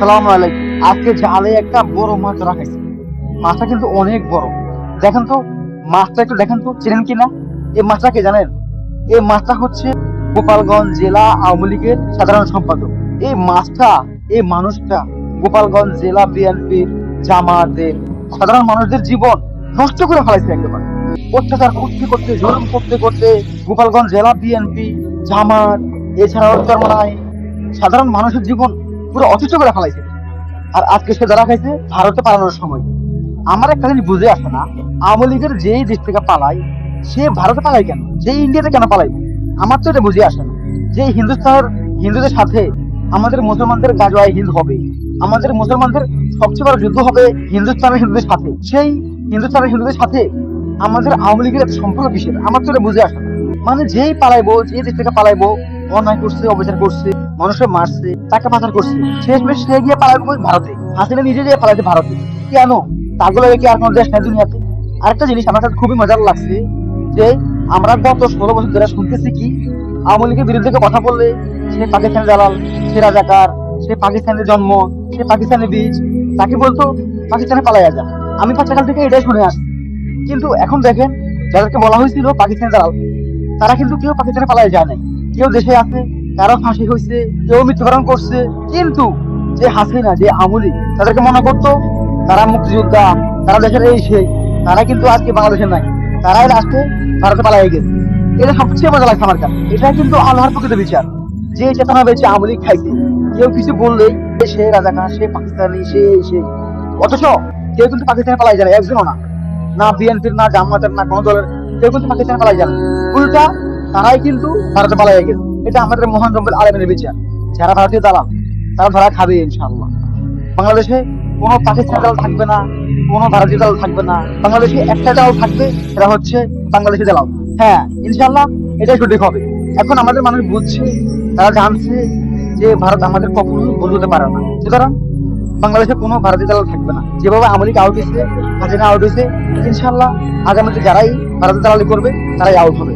সালাম আলাইকুম। আজকে জালে একটা বড় মাছ ধরা খাইছে। মাছটা কিন্তু অনেক বড়। দেখেন তো, মাছটা একটু দেখেন তো, চেনেন কিনা? এই মাছটা কে জানেন? এই মাছটা হচ্ছে গোপালগঞ্জ জেলা আওয়ামী লীগের সাধারণ সম্পাদক। এই মাছটা, এই মানুষটা গোপালগঞ্জ জেলা বিএনপির জামাতের সাধারণ মানুষদের জীবন নষ্ট করে ফেলাইছে একেবারে। অত্যাচার করতে করতে, জুলুম করতে করতে গোপালগঞ্জ জেলা বিএনপি, জামাত, এছাড়াও চরমনাই সাধারণ মানুষের জীবন পুরো অতিষ্ঠ করে ফেলাইছে। আর আজকে সে ধরা খাইছে ভারতে পালানোর সময়। আমার একটা জিনিস বুঝে আসে না, আওয়ামী লীগের যেই দেশ থেকে পালায় সে ভারতে পালায় কেন, যে ইন্ডিয়াতে কেন পালায়? আমার তো এটা বুঝে আসে না। যে হিন্দুস্তানের হিন্দুদের সাথে আমাদের মুসলমানদের গাজওয়াই হিন্দ হবে, আমাদের মুসলমানদের সবচেয়ে বড় যুদ্ধ হবে হিন্দুস্তানের হিন্দুদের সাথে, সেই হিন্দুস্তানের হিন্দুদের সাথে আমাদের আওয়ামী লীগের একটা সম্পর্ক কিসের? আমার তো এটা বুঝে আসে না। মানে যেই পালাইবো, যে দেশ থেকে পালাইবো, অন্যায় করছে, অবিচার করছে, মানুষের মারছে, টাকা পাচার করছে, শেষমেশ সে গিয়ে পালাইবো ভারতে। হাসিনা নিজে গিয়ে পালাইছে ভারতে। কেন? পাগল হয়ে কি আর কোনো দেশ নাই দুনিয়াতে? আরেকটা জিনিস আমার কাছে খুবই মজার লাগছে যে আমরা গত 16 বছর ধরে শুনতেছি কি, আওয়ামী লীগের বিরুদ্ধে কথা বললে সে পাকিস্তানি দালাল, সে রাজাকার, সে পাকিস্তানের জন্ম, সে পাকিস্তানি বীজ, তাকে বলতো পাকিস্তানে পালাইয়া যা। আমি বাচ্চাকাল থেকে এটাই শুনে আসছি। কিন্তু এখন দেখেন, যাদেরকে বলা হয়েছিল পাকিস্তানি দালাল, তারা কিন্তু কেউ পাকিস্তানে পালাই যায় নাই। কেউ দেশে আছে, কারো ফাঁসি হয়েছে, কেউ মৃত্যুবরণ করছে। কিন্তু যে হাসিনা, যে আওয়ামী লীগ, তাদেরকে মনে করতো তারা মুক্তিযোদ্ধা, তারা দেশের এই সেই, তারা কিন্তু আজকে বাংলাদেশে নাই, তারাই লাস্টে ভারতে পালাই গেছে। এটা সবচেয়ে মজা লাগছে আমার কাছে। এটা কিন্তু আল্লাহর প্রকৃত বিচার। যে চেতনা বেঁচে আওয়ামী লীগ খাইছে, কেউ কিছু বললেই সে রাজাকার, সে পাকিস্তানি, সে এই সেই। অথচ কেউ কিন্তু পাকিস্তানে পালাই যায় না, একজনও না। না বিএনপির, না জামাতের, না কোনো দলের কেউ কিন্তু পাকিস্তানে পালাই যায় না। উল্টা তারাই কিন্তু ভারতে পালাই গেছে। এটা আমাদের মহান রব্বুল আলামিনের বিচার। যারা ভারতীয় দালাল, তারা ধরা খাবে ইনশাআল্লাহ। বাংলাদেশে কোনো পাকিস্তানি দালাল থাকবে না, কোনো ভারতীয় দালাল থাকবে না। বাংলাদেশে একটা দালাল থাকবে, সেটা হচ্ছে বাংলাদেশি দালাল। হ্যাঁ, ইনশাআল্লাহ এটাই সঠিক হবে। এখন আমাদের মানুষ বুঝছে, তারা জানছে যে ভারত আমাদের কখনো বন্ধু হতে পারে না। সুতরাং বাংলাদেশে কোনো ভারতীয় দালাল থাকবে না। যেভাবে আওয়ামী লীগ আউট হয়েছে, হাসিনা আউট হয়েছে, ইনশাআল্লাহ আগামীতে যারাই ভারতীয় দালালি করবে তারাই আউট হবে।